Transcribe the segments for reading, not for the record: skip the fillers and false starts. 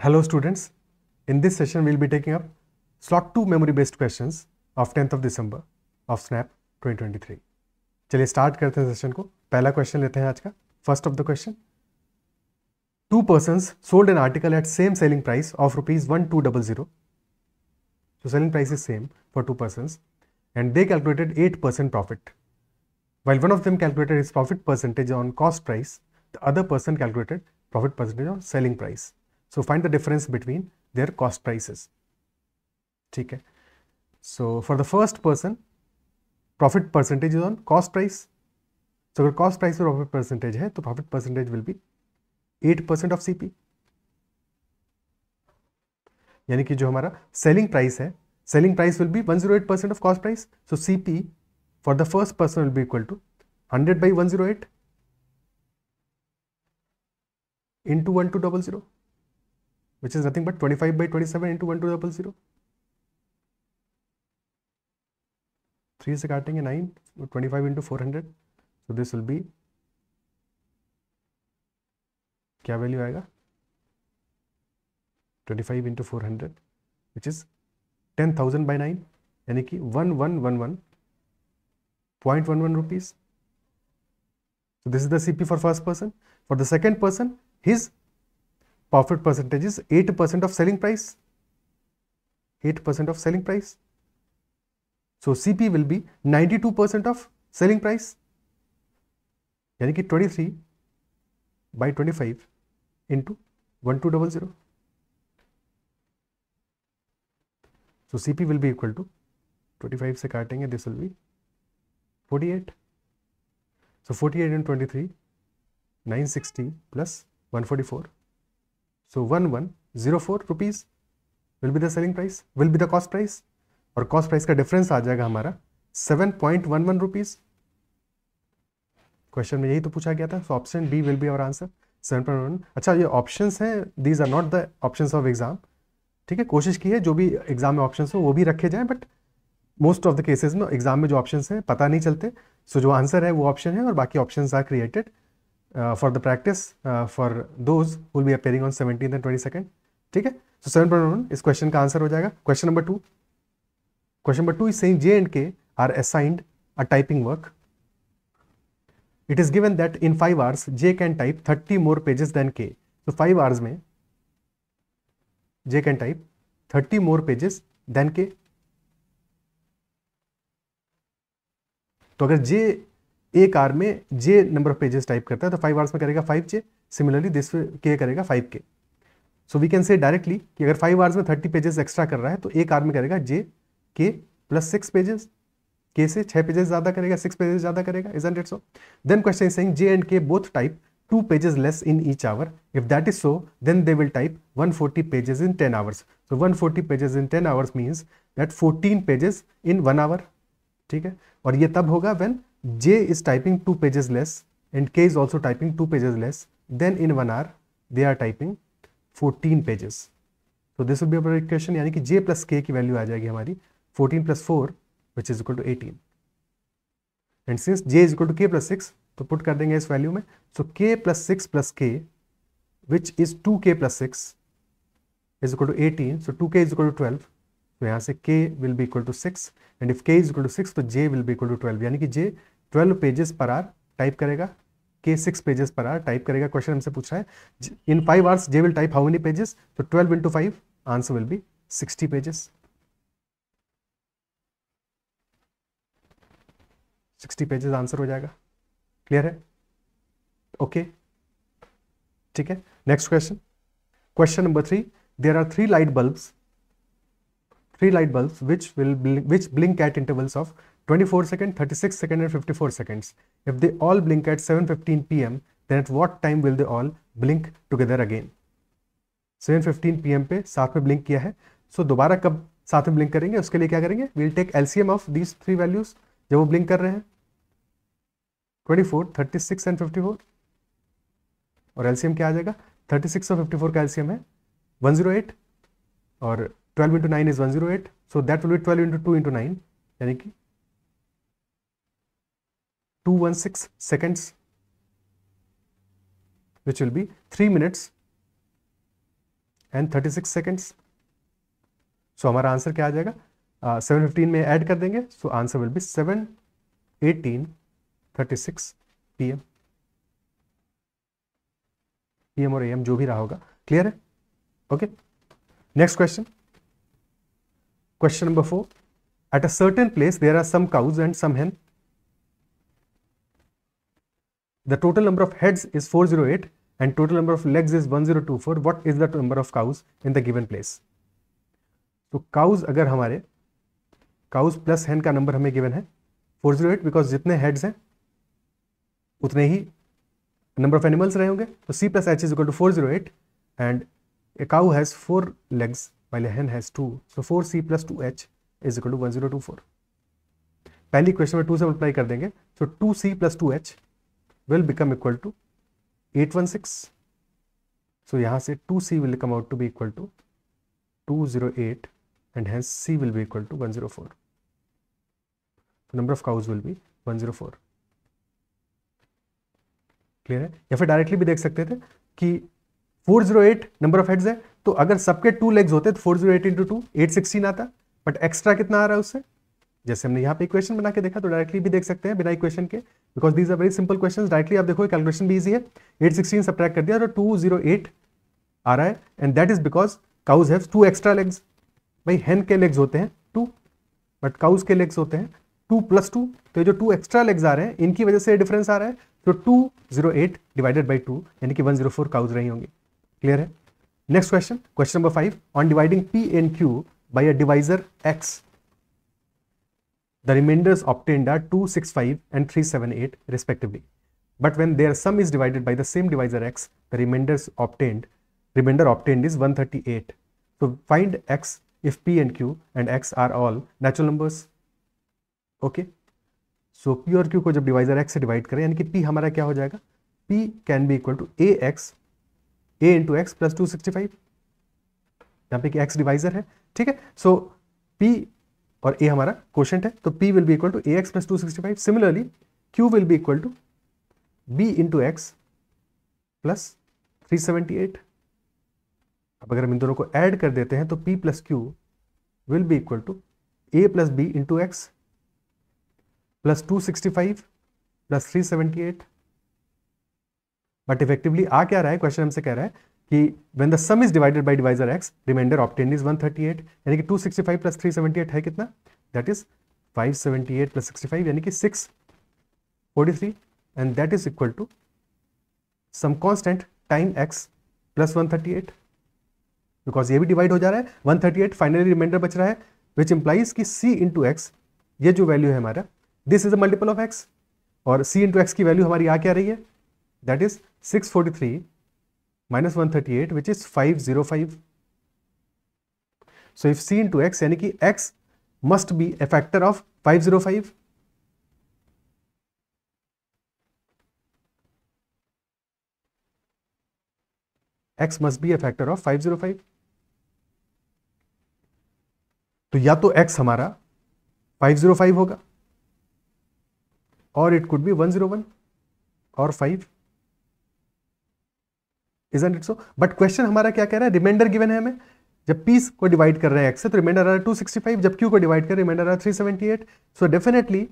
Hello students, in this session we will be taking up slot 2 memory based questions of 10th of December of SNAP 2023. चलिए start करते हैं session को। पहला question लेते हैं आज का। First of the question, two persons sold an article at same selling price of ₹1200. So selling price is same for two persons and they calculated 8% profit. While one of them calculated his profit percentage on cost price, the other person calculated profit percentage on selling price. So find the difference between their cost prices. ठीक है। So for the first person, profit percentage is on cost price. So अगर cost price और profit percentage है तो profit percentage will be 8% of CP. यानी कि जो हमारा selling price है, selling price will be 108% of cost price. So CP for the first person will be equal to 100 by 108 into 1200. Which is nothing but 25 by 27 into 1200. 3 से काटेंगे 9, 25 into 400. So this will be, क्या value आएगा? 25 into 400 which is 10,000 by 9, यानी कि 1111.11 rupees. So this is the CP for first person. For the second person, his profit percentage is 8% of selling price. 8% of selling price. So CP will be 92% of selling price. यानी कि 23 by 25 into 1200. So CP will be equal to 25 से काटेंगे, this will be 48. So 48 and 23, 960 plus 144. So 1104 rupees will be the selling price, will be the cost price. और cost price का difference आ जाएगा हमारा 7.11 rupees. Question में यही तो पूछा गया था। So option B will be our answer, 7.11. अच्छा, ये options हैं, these are not the options of exam. ठीक है, कोशिश की है जो भी एग्जाम में ऑप्शंस हो वो भी रखे जाएं, but most of the cases में एग्जाम में जो ऑप्शंस हैं पता नहीं चलते। सो जो आंसर है वो ऑप्शन है और बाकी options are created for the practice for those will be appearing on 17th and 22nd. ठीक है, सो 7.1 इस क्वेश्चन का आंसर हो जाएगा। Question number 2, question number 2 is saying J and K are assigned a typing work. It is given that in 5 hours J can type 30 more pages than K. तो 5 hours में J can type 30 more pages than K. तो अगर J एक hour में J number of pages type करता है तो 5 hours में करेगा 5J. सिमिलरली दिस K करेगा 5K. So we can say directly कि अगर 5 hours में 30 पेजेस एक्स्ट्रा कर रहा है तो एक आवर में करेगा J K plus 6 pages. K से 6 पेजेस ज्यादा करेगा, 6 पेजेस ज्यादा करेगा. Isn't it so? Then question is saying J and K both type 2 pages less in each hour. If that is so, then they will type 140 pages in 10 hours. So 140 pages in 10 hours means that 14 pages in 1 hour. ठीक है, और ये तब होगा when J is typing 2 pages less and K is also typing 2 pages less. Then in 1 hour they are typing 14 pages. So this will be our equation, यानी कि J plus K की value आ जाएगी हमारी 14 plus 4 which is equal to 18. And since J is equal to K plus 6, तो put कर देंगे इस value में. सो K plus 6 plus K which is 2K plus 6 is equal to 18. So 2K is equal to 12. तो यहाँ से K will be equal to 6 and if K is equal to 6 तो J will be equal to 12. यानी कि J 12 pages per hour type करेगा, K 6 pages per hour type करेगा. Question हमसे पूछ रहा है इन 5 hours J will type how many pages? तो 12 into 5 answer will be 60 pages. 60 pages answer हो जाएगा. क्लियर है? ओके, ठीक है. Next question, question number 3. There are 3 light bulbs which blink at intervals of 24 seconds, 36 seconds and 54 seconds. If they all blink at 7:15 p.m, then at what time will they all blink together again? 7:15 p.m पे साथ में blink किया है. सो दोबारा कब साथ में blink करेंगे उसके लिए क्या करेंगे? we'll take LCM of these 3 values जब वो ब्लिंक कर रहे हैं, 24, 36 and 54. और LCM क्या आ जाएगा? 36 और 54 का LCM है 108 और 12 into 9 is 108. So that will be 12 into 2 into 9 यानी कि 216 seconds which will be 3 minutes and 36 seconds. सो हमारा आंसर क्या आ जाएगा? 7:15 में ऐड कर देंगे, सो answer will B 7:18:36 PM. PM और AM जो भी रहा होगा. क्लियर है? Okay. Next question. Question number 4. At a certain place, there are some cows and some hen. The total number of heads is 408 and total number of legs is 1024. What is the number of cows in the given place? तो cows अगर हमारे cows plus hen का number हमें given है 408 because जितने heads हैं उतने ही number of animals रहे होंगे. तो C plus H is equal to 408 and a cow has 4 legs while a hen has 2. So 4C plus 2H is equal to 1024. पहली क्वेश्चन में 2 से मल्टीप्लाई कर देंगे. So 2C plus 2H will become equal to 816. So यहाँ से 2C will come out to be equal to 208 and hence C will be equal to 104. The number of cows will be 104. Clear है? या फिर directly भी देख सकते थे कि 408 नंबर ऑफ हेड्स है, तो अगर सबके 2 लेग्स होते तो 408 इंटू 2 816 आता, बट एक्स्ट्रा कितना आ रहा है उससे? जैसे हमने यहाँ पे इक्वेशन बना के देखा तो डायरेक्टली भी देख सकते हैं बिना इक्वेशन के, because these are very simple questions. Directly आप देखो कैलकुलेशन भी इजी है. 816 सब्ट्रैक्ट कर दिया तो 208 आ रहा है and that is because cows have 2 extra legs. भाई हेन के लेग्स होते हैं 2 बट काउज के लेग्स होते हैं 2 + 2, तो जो 2 एक्स्ट्रा लेग्स आ रहे हैं इनकी वजह से डिफरेंस आ रहा है. तो 208 डिवाइडेड बाई 2 यानी कि 104 काउज रही होंगी. क्लियर है? Next question. Question number 5. On dividing P and Q by a divisor X, the remainders obtained are 265 and 378 respectively. But when their sum is divided by the same divisor X, the remainder obtained is 138. So find X if P and Q and X are all natural numbers. Okay. So P और Q को जब divisor X से divide करें यानी कि P हमारा क्या हो जाएगा? P can be equal to A into X plus 265. यहाँ पे कि X डिवाइजर है. ठीक है. सो P और A हमारा क्वोशेंट है, तो P will be equal to AX plus 265. Similarly Q will be equal to B into X plus 378. अब अगर हम इन दोनों को ऐड कर देते हैं तो P plus Q will be equal to A plus B into X plus 265 plus 378. But effectively आ क्या रहा है? क्वेश्चन हमसे कह रहा है कि when the sum is divided by divisor X remainder obtained is 138. यानी कि 265 प्लस 378 है कितना? दैट इज 578 प्लस 65 यानी कि 643 and that is equal to some constant time X plus 138. Because ये भी डिवाइड हो जा रहा है. 138 फाइनली रिमाइंडर बच रहा है विच इंप्लाइज कि C इंटू एक्स ये जो वैल्यू है हमारा this is a multiple of x और C इंटू एक्स की वैल्यू हमारी आ क्या रही है? That is 643 minus 138 which is 505. So if C into x यानी कि x must be a factor of 505. x must be a factor of 505. तो या तो x हमारा 505 होगा और it could be 101 और 5. Isn't it so? But question हमारा क्या कह रहा है? रिमाइंडर गिवन है हमें. जब P को डिवाइड कर रहे हैं X से तो रिमाइंडर आ रहा है 265, जब Q को डिवाइड कर रिमाइंडर आ रहा है 378. So definitely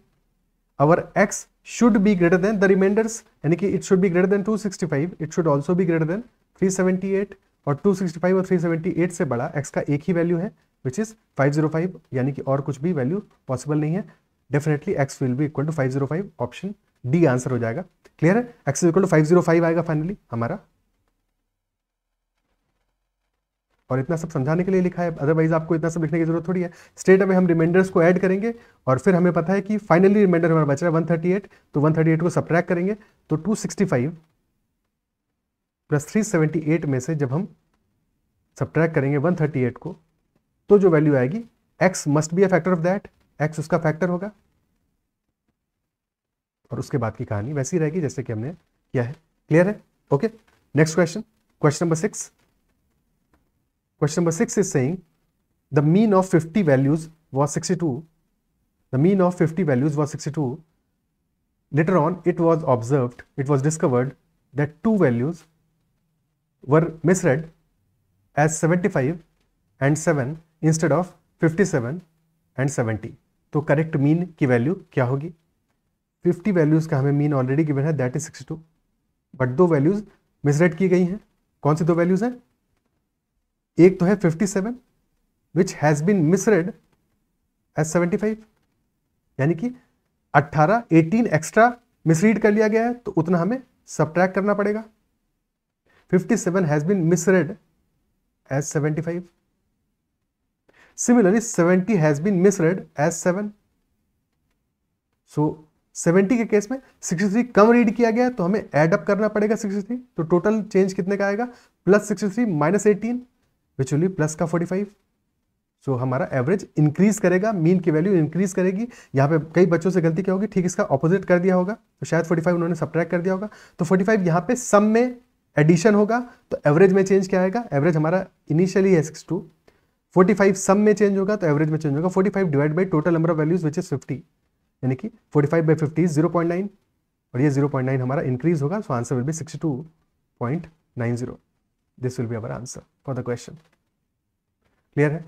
our X should be greater than the reminders, यानी कि it should be greater than 265, it should also be greater than 378 और 265 और 378 से बड़ा X का एक ही वैल्यू है विच इज 505, यानी कि और कुछ भी वैल्यू पॉसिबल नहीं है. Definitely X will be equal to 505. Option D answer हो जाएगा. क्लियर है? X इज इक्वल टू 505 आएगा फाइनली हमारा. और इतना सब समझाने के लिए लिखा है, अदरवाइज आपको इतना सब लिखने की जरूरत थोड़ी है. स्ट्रेट अवे हम रिमाइंडर्स को ऐड करेंगे और फिर हमें पता है कि फाइनली रिमाइंडर हमारा बच रहा है 138, तो 138 को सब्ट्रैक्ट करेंगे तो 265 प्लस 378 में से जब हम सब्ट्रैक्ट करेंगे 138 को तो जो वैल्यू आएगी x must be a factor of that, x उसका फैक्टर होगा और उसके बाद की कहानी वैसी रहेगी जैसे कि हमने किया है. क्लियर है? Okay. Next question. Question number 6. Question number 6 is saying the mean of 50 values was 62. The mean of 50 values was 62. Later on, it was discovered that 2 values were misread as 75 and 7 instead of 57 and 70। तो correct mean की value क्या होगी? 50 values का हमें mean already given है, that is 62, but दो values मिसराइट की गई हैं। कौन सी दो वैल्यूज हैं? एक तो है 57 which has been misread as 75, यानी कि 18 एक्स्ट्रा मिसरीड कर लिया गया है, तो उतना हमें सबट्रैक्ट करना पड़ेगा। 57 has been misread as 75। Similarly, 70 has been misread as 7. So 70 के केस में 63 कम रीड किया गया, तो हमें एड अप करना पड़ेगा 63। तो टोटल चेंज कितने का आएगा? Plus 63 minus 18 which will B plus का 45। सो हमारा एवरेज इंक्रीज करेगा, मीन की वैल्यू इंक्रीज करेगी। यहाँ पे कई बच्चों से गलती क्या होगी, ठीक इसका ऑपोजिट कर दिया होगा, तो शायद 45 उन्होंने सब्ट्रैक्ट कर दिया होगा। तो 45 यहाँ पे सम में एडिशन होगा, तो एवरेज में चेंज क्या आएगा? एवरेज हमारा इनिशियली है 62, 45 सम में चेंज होगा तो एवरेज में चेंज होगा 45 divide by total number of values which is 50, यानी कि 45 बाई 50 इज 0.9, और ये 0.9 हमारा इंक्रीज होगा। So answer will be 62.90। This will be our answer for the question. Clear है?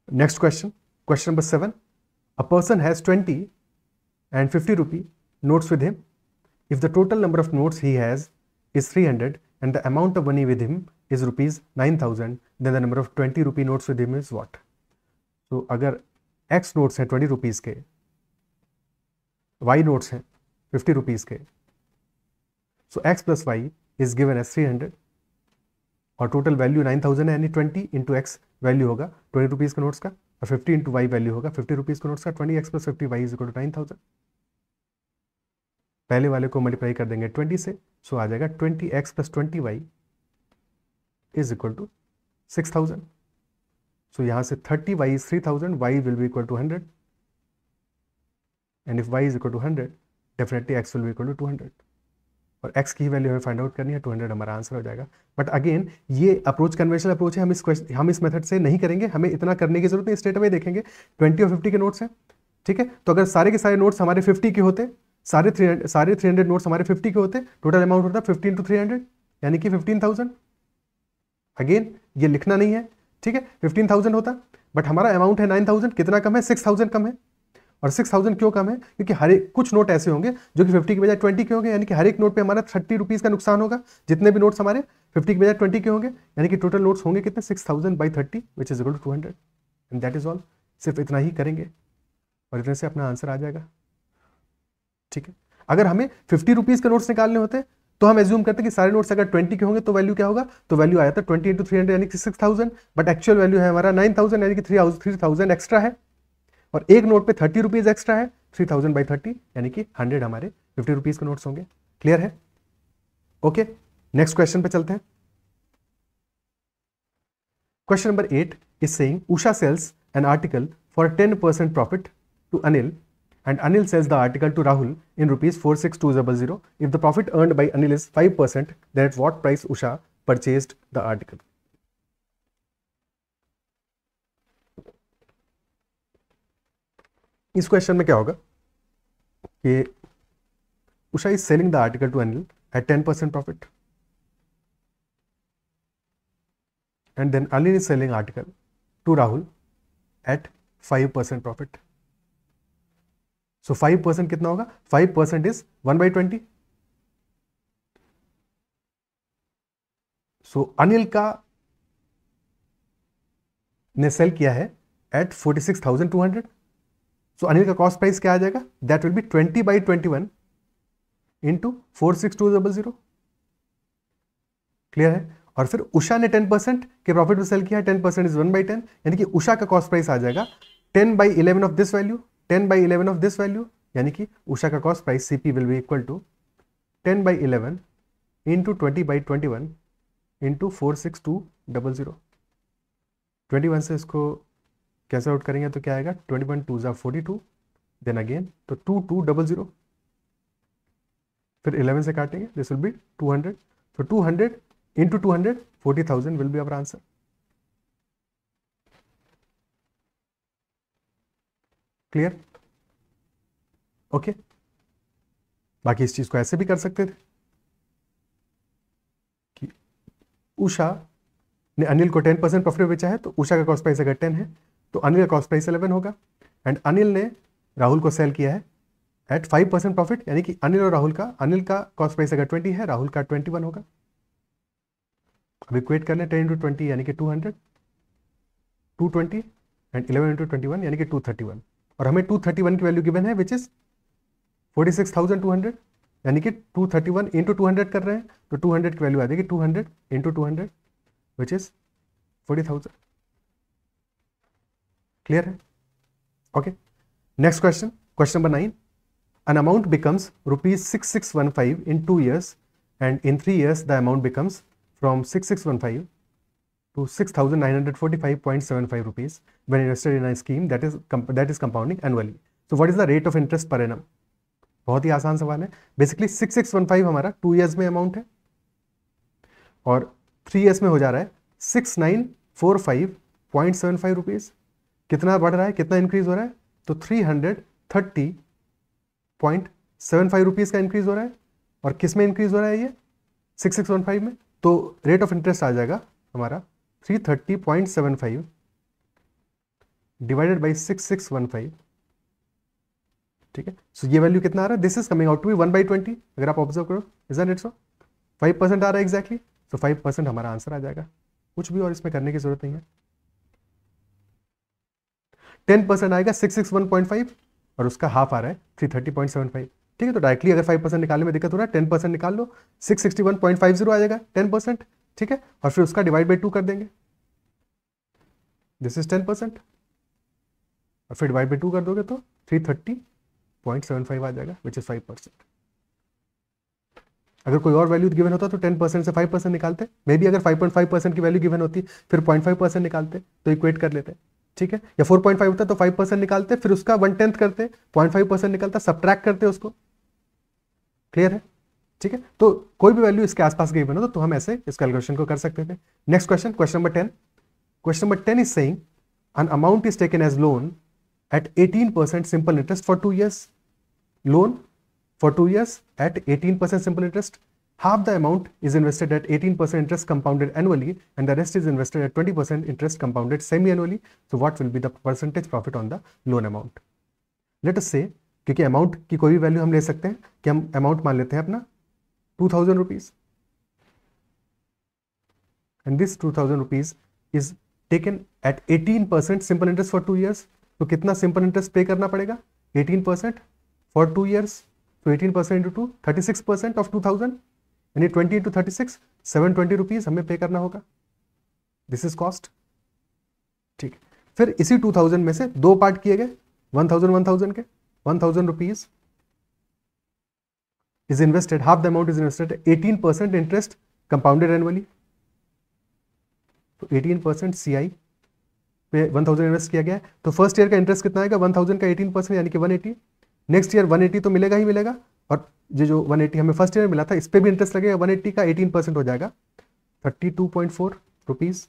Next question, question number 7। A person has 20 and 50 rupee notes with him. If the total number of notes he has is 300 and the amount of money with him is rupees 9,000, then the number of 20 rupee notes with him is what? So अगर x notes हैं 20 rupees के, y notes हैं 50 rupees के, so x plus y is given as 300 और total value 9,000 है, यानी 20 into x value होगा 20 rupees के नोट्स का, और 50 इंटू वाई वैल्यू होगा 50 रुपीज के नोट्स का। 20x plus 50 Y is equal to 9,000। पहले वाले को मल्टीप्लाई कर देंगे 20 से, सो आ जाएगा 20x plus 20y is equal to 6,000। So यहां से 30y is 3,000, y will be equal to 100, and if y is equal to 100 definitely x will be equal to 200, और x की वैल्यू हमें फाइंड आउट करनी है, 200 हमारा आंसर हो जाएगा। बट अगेन ये अप्रोच कन्वेंशनल अप्रोच है, हम इस मेथड से नहीं करेंगे, हमें इतना करने की जरूरत नहीं। स्ट्रेट अवे देखेंगे 20 और 50 के नोट्स हैं, ठीक है, तो अगर सारे के सारे नोट्स हमारे 50 के होते, सारे 300 नोट्स हमारे 50 के होते, टोटल अमाउंट होता 50 इंटू 300 यानी कि 15,000। अगेन ये लिखना नहीं है, ठीक है, 15,000 होता, बट हमारा अमाउंट है 9,000, कितना कम है? 6,000 कम है। और 6,000 क्यों कम है? क्योंकि हर एक कुछ नोट ऐसे होंगे जो कि 50 की बजाय 20 के होंगे, यानी कि हर एक नोट पे हमारा 30 रुपीज का नुकसान होगा। जितने भी नोट्स हमारे 50 की बजाय 20 के होंगे, यानी कि टोटल नोट्स होंगे कितने? 6,000 by 30 which is equal to 200, and that is all. सिर्फ इतना ही करेंगे और इतने से अपना आंसर आ जाएगा, ठीक है। अगर हमें 50 रुपीज के नोट्स निकालने होते तो हम एज्यूम करते कि सारे नोट्स अगर 20 के होंगे तो वैल्यू क्या होगा? तो वैल्यू आया था 20 इंटू 300 यानी कि 6,000, बट एक्चुअल वैल्यू है हमारा 9,000, यानी कि 3,000 एक्स्ट्रा है, और एक नोट पे 30 रुपीज एक्स्ट्रा है, 3,000 बाई 30 यानी कि 100 हमारे 50 रुपीज के नोट्स होंगे। क्लियर है? ओके, नेक्स्ट क्वेश्चन पे चलते हैं। Question number 8 is saying Usha sells an article for 10% profit to Anil and Anil sells the article to Rahul in rupees 46,200. If the profit earned by Anil is 5%, then at what price Usha purchased the article? इस question में क्या होगा कि Usha is selling the article to Anil at 10% profit, and then Anil is selling article to Rahul at 5% profit. So 5% कितना होगा? 5% is 1/20। सो अनिल का ने cell किया है एट 46,200। सो अनिल का कॉस्ट प्राइस क्या आ जाएगा? That will B 20/21 into 46,200। Clear है? और फिर उषा ने 10% के प्रॉफिट में सेल किया है, 10% इज 1/10, यानी कि उषा का कॉस्ट प्राइस आ जाएगा 10/11 of this value, 10/11 of this value, यानी कि उषा का cost price CP will be equal to 10/11 into 20/21 into 46,200। 21 से इसको कैसे आउट करेंगे तो क्या आएगा? 21 2 जा 42, देन अगेन तो 2200, फिर 11 से काटेंगे, दिस विल बी 200। तो 200 into 200 40,000 will be our answer. Clear? Okay, बाकी इस चीज को ऐसे भी कर सकते थे कि उषा ने अनिल को 10% प्रॉफिट बेचा है, तो उषा का कॉस्ट प्राइस अगर 10 है तो अनिल का कॉस्ट प्राइस 11 होगा। एंड अनिल ने राहुल को सेल किया है एट 5% प्रॉफिट, यानी कि अनिल और राहुल का, अनिल का कॉस्ट प्राइस अगर 20 है, राहुल का 21 होगा। अब इक्वेट कर लें 10 × 20 यानी कि 200, 220 एंड 11 × 21 यानी कि 231, और हमें 231 की वैल्यू गिवन है विच इज 46,200, यानी कि 231 इंटू 200 कर रहे हैं तो 200 की वैल्यू आ जाएगी 200 इंटू 200 विच इज 40,000। क्लियर है? Okay, next question, question number 9। An amount becomes rupees 6615 in 2 years, and in 3 years the amount becomes from 6615 to 6,945.75 rupees when invested in a scheme that is compounding annually. So what is the rate of interest per annum? बहुत ही आसान सवाल है। Basically 6615 हमारा 2 years में amount है और 3 years में हो जा रहा है 6945.75 रुपीज। कितना बढ़ रहा है, कितना इंक्रीज हो रहा है? तो 330.75 रुपीज का इंक्रीज हो रहा है। और किस में इंक्रीज हो रहा है ये? 6615 में। तो रेट ऑफ इंटरेस्ट आ जाएगा हमारा 330.75 डिवाइडेड बाई 6615। ठीक है, सो ये वैल्यू कितना आ रहा है? This is coming out to be 1/20। अगर आप ऑब्जर्व करो, इज दैट इट सो? 5% आ रहा है एग्जैक्टली, तो 5% हमारा आंसर आ जाएगा। कुछ भी और इसमें करने की जरूरत नहीं है। 10% आएगा 661.5 और उसका हाफ आ रहा है 330.75। ठीक है, तो डायरेक्टली अगर 5% निकालने में दिक्कत हो रहा है 10% निकाल लो, 661.50 आ जाएगा 10%। ठीक है, और फिर उसका डिवाइड बाई 2 कर देंगे, दिस इज 10%, और फिर डिवाइड बाई 2 कर दोगे तो 330.75 आ जाएगा विच इज 5%। अगर कोई और वैल्यू गिवन होता तो 10% से 5% निकालते, मे बी अगर 5.5% की वैल्यू गिवन होती फिर 0.5% निकालते तो इक्वेट कर लेते। ठीक है, या 4.5 होता तो 5% निकालते, फिर उसका 1/10 करते, 0.5% निकलता, सब्ट्रैक्ट करते उसको। क्लियर है? ठीक है, तो कोई भी वैल्यू इसके आसपास गिवन हो तो हम ऐसे इस कैलकुलेशन को कर सकते थे। Next question, question number 10। Question number 10 is saying an amount is taken as loan at 18% simple interest for 2 years. Loan for 2 years at 18% simple interest. Half the amount is invested at 18% interest compounded annually, and the rest is invested at 20% interest compounded semi-annually. So what will be the percentage profit on the loan amount? Let us say, क्योंकि amount की कोई भी value हम ले सकते हैं, कि हम अमाउंट मान लेते हैं अपना 2000 rupees, and this 2000 rupees is taken at 18% simple interest for 2 years। तो कितना सिंपल इंटरेस्ट पे करना पड़ेगा? 18% फॉर 2 years, तो 18% इंटू 2 36% ऑफ 2000, यानी 20 इंटू 36 720 रुपीज हमें पे करना होगा। This is cost. ठीक, फिर इसी 2000 में से 2 पार्ट किए गए 1000 के। 1000 rupees is invested, half the amount is invested 18% interest compounded annually. तो 18% CI पे 1000 इन्वेस्ट किया गया है, तो फर्स्ट ईयर का इंटरेस्ट कितना आएगा? 1000 का 18% यानी कि 180। नेक्स्ट ईयर 180 तो मिलेगा ही मिलेगा, और ये जो 180 हमें फर्स्ट ईयर में मिला था इस पे भी इंटरेस्ट लगेगा। 180 का 18% हो जाएगा 32.4 रुपीज।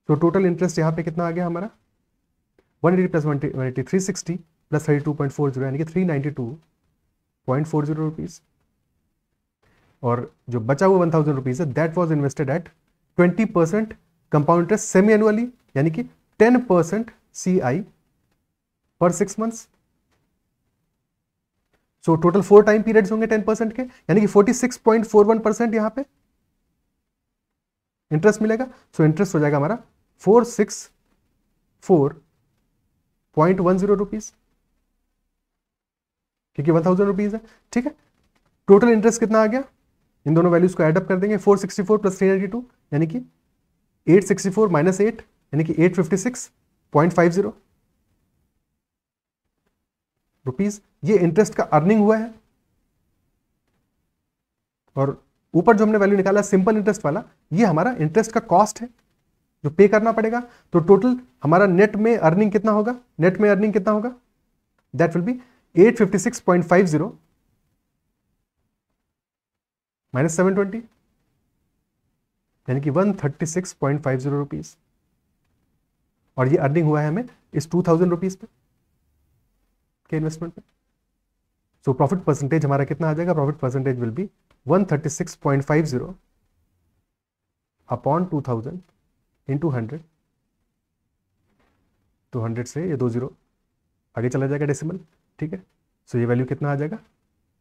तो टोटल इंटरेस्ट यहाँ पे कितना आ गया हमारा? 180 प्लस 180 360 प्लस 32.40 यानी कि 392.40 रुपीज। और जो बचा हुआ 1000 रुपीज है that was invested at 20% compound interest semi annually, यानी कि 10% CI पर 6 months। So total 4 time periods होंगे 10% के, यानी कि 46.41% यहां पे इंटरेस्ट मिलेगा। सो इंटरेस्ट हो जाएगा हमारा 464.10 रुपीज, क्योंकि 1000 रुपीज है। ठीक है, टोटल इंटरेस्ट कितना आ गया? इन दोनों वैल्यूज को एडअप कर देंगे, 464 प्लस 392 यानी कि 864 माइनस 8 यानी कि 856.50 रुपीज। ये इंटरेस्ट का अर्निंग हुआ है। और ऊपर जो हमने वैल्यू निकाला सिंपल इंटरेस्ट वाला, ये हमारा इंटरेस्ट का कॉस्ट है जो पे करना पड़ेगा। तो टोटल हमारा नेट में अर्निंग कितना होगा? नेट में अर्निंग कितना होगा? दैट विल बी 856.50 माइनस 720 यानी कि 136.50 रुपीज। और ये अर्निंग हुआ है हमें इस 2000 रुपीज पे के इन्वेस्टमेंट पे। सो प्रॉफिट परसेंटेज हमारा कितना आ जाएगा? Profit percentage will be 136.50 upon 2000 into 100, तो 100 से ये 2 0 आगे चला जाएगा डेसिमल, ठीक है। सो ये वैल्यू कितना आ जाएगा,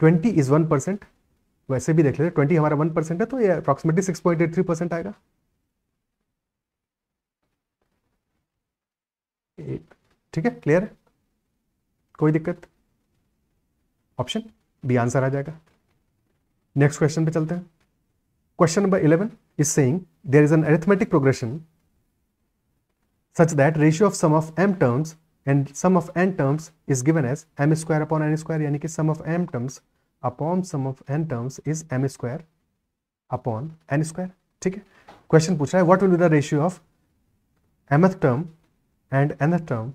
20 इज 1%, वैसे भी देख लेते, 20 हमारा 1% है तो ये अप्रॉक्सीमेटली 6.83% आएगा। ठीक है, क्लियर है, कोई दिक्कत? ऑप्शन बी आंसर आ जाएगा। नेक्स्ट क्वेश्चन पे चलते हैं। Question number 11 is saying there is an arithmetic progression such that ratio of sum of m terms and sum of n terms is given as m square upon n square, यानी कि sum of m terms upon sum of n terms is m square upon n square, ठीक है। Question पूछ रहा है what will be the ratio of mth term and nth term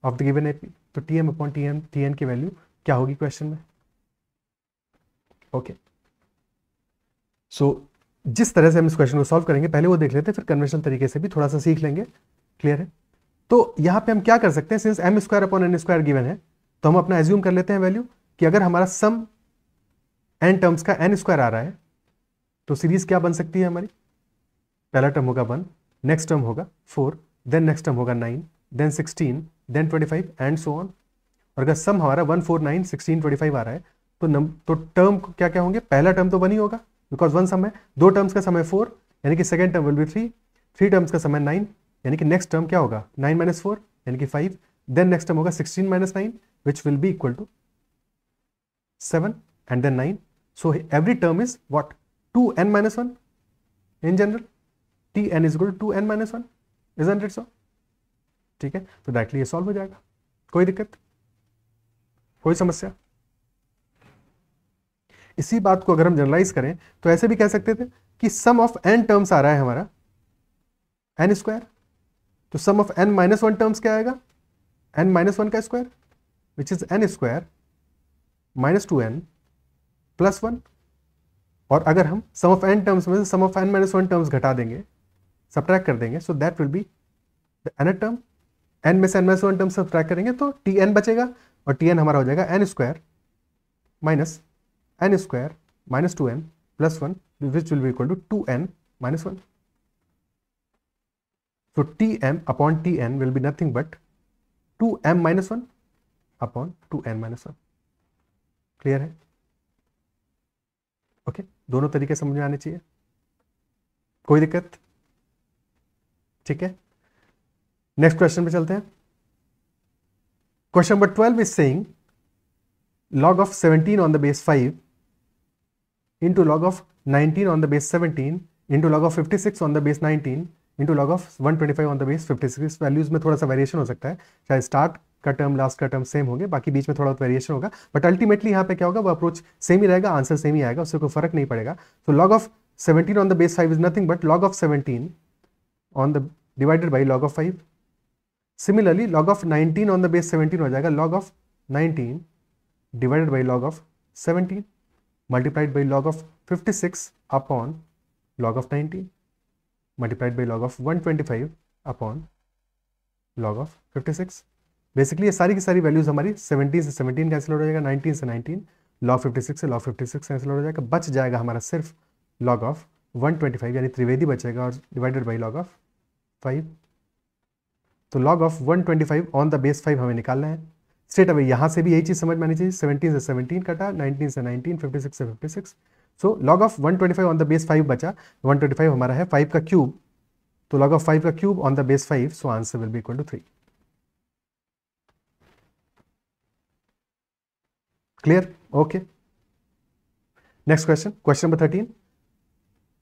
of the given AP, तो tm upon tn की value क्या होगी question में। ओके, सो जिस तरह से हम इस क्वेश्चन को सॉल्व करेंगे पहले वो देख लेते हैं, फिर कन्वेंशनल तरीके से भी थोड़ा सा सीख लेंगे, क्लियर है। तो यहां पे हम क्या कर सकते हैं, since m square upon n square given है तो हम अपना एज्यूम कर लेते हैं वैल्यू कि अगर हमारा सम n टर्म्स का n स्क्वायर आ रहा है तो सीरीज क्या बन सकती है हमारी, पहला टर्म होगा 1, नेक्स्ट टर्म होगा 4, देन नेक्स्ट टर्म होगा 9, then 16, then 25 and so on. और अगर सम हमारा 1, 4, 9, 16, 25 आ रहा है तो टर्म क्या क्या होंगे, पहला टर्म तो 1 ही होगा बिकॉज 1 सम है, 2 टर्म्स का समय 4 यानी कि second term will be 3, 3 terms का समय 9 यानी कि नेक्स्ट टर्म क्या होगा 9 माइनस 4 यानी कि 5, देन नेक्स्ट टर्म होगा 16 minus 9 which will be equal to 7 and then 9। So every term is what 2n minus 1 in general, tn is equal to 2n minus 1, isn't it so? ठीक है, तो directly ये solve हो जाएगा, कोई दिक्कत, कोई समस्या। इसी बात को अगर हम जनरलाइज करें तो ऐसे भी कह सकते थे कि सम ऑफ n टर्म्स आ रहा है हमारा n स्क्वायर, तो सम ऑफ n माइनस 1 टर्म्स क्या आएगा, n माइनस 1 का square which is n square minus 2n plus 1। और अगर हम सम ऑफ n टर्म्स में से सम ऑफ n माइनस 1 टर्म्स घटा देंगे, सब्ट्रैक्ट कर देंगे, so that will be the nth term, n में से n माइनस 1 टर्म सब्ट्रैक्ट करेंगे तो tn बचेगा और tn हमारा हो जाएगा n square minus n square minus 2n plus 1 which will be equal to 2n minus 1। So tm upon tn will be nothing but 2m minus 1 upon 2n minus 1, clear है? Okay, दोनों तरीके समझ में आने चाहिए, कोई दिक्कत? ठीक है, नेक्स्ट क्वेश्चन पे चलते हैं। Question number 12 is saying log of 17 on the base 5 into log of 19 on the base 17 into log of 56 on the base 19 into log of 125 on the base 56। Values में थोड़ा सा वेरिएशन हो सकता है, चाहे स्टार्ट का टर्म लास्ट का term same होंगे, बाकी बीच में थोड़ा वेरिएशन होगा, बट अल्टीमेटली यहाँ पे क्या होगा, वो अप्रोच सेम ही रहेगा, आंसर सेम ही आएगा, उससे कोई फर्क नहीं पड़ेगा। तो log of 17 on the base 5 is nothing but log of 17 on the divided by log of 5। Similarly log of 19 on the base 17 हो जाएगा log of 19 divided by log of 17 multiplied by log of 56 upon log of 19 multiplied by log of 125 upon log of 56। Basically ये सारी की सारी values हमारी 17 से 17 cancel हो जाएगा, 19 से 19, log 56 से log 56 कैंसिल हो जाएगा, बच जाएगा हमारा सिर्फ log of 125 यानी त्रिवेदी बचेगा और डिवाइडेड बाई log of 5। तो log of 125 on the base 5 हमें निकालना है। स्ट्रेट अवे यहाँ से भी यही चीज़ समझ में आनी चाहिए, 17 से 17 कटा, 19 से 19, 56 से 56। सो log of 125 on the base 5 बचा, 125 हमारा है 5 का क्यूब, तो log of 5 का cube on the base 5, so answer will be equal to 3। Clear? Okay, next question, question number 13।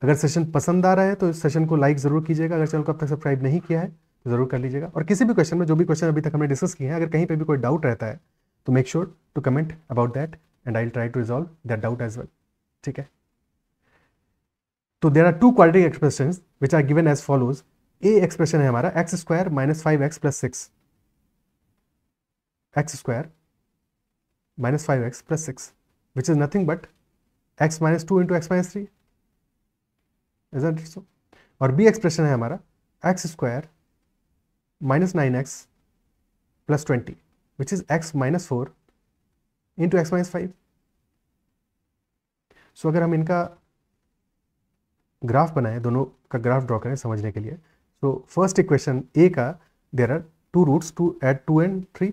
अगर सेशन पसंद आ रहा है तो इस सेशन को लाइक जरूर कीजिएगा, अगर चैनल को अब तक सब्सक्राइब नहीं किया है तो जरूर कर लीजिएगा, और किसी भी क्वेश्चन में, जो भी क्वेश्चन अभी तक हमने डिस्कस किए हैं, अगर कहीं पे भी कोई डाउट रहता है तो make sure to comment about that and I will try to resolve that doubt as well. ठीक है, तो there are two quadratic expressions which are given as follows. A expression है हमारा x square minus 5x plus 6, x square minus 5x plus 6 which is nothing but x minus 2 into x minus 3, isn't it so? और B expression है हमारा x square minus 9x plus 20 which is x minus 4 into x minus 5। सो अगर हम इनका graph बनाए, दोनों का graph draw करें समझने के लिए। सो फर्स्ट इक्वेशन ए का there are 2 roots, 2 at 2 and 3,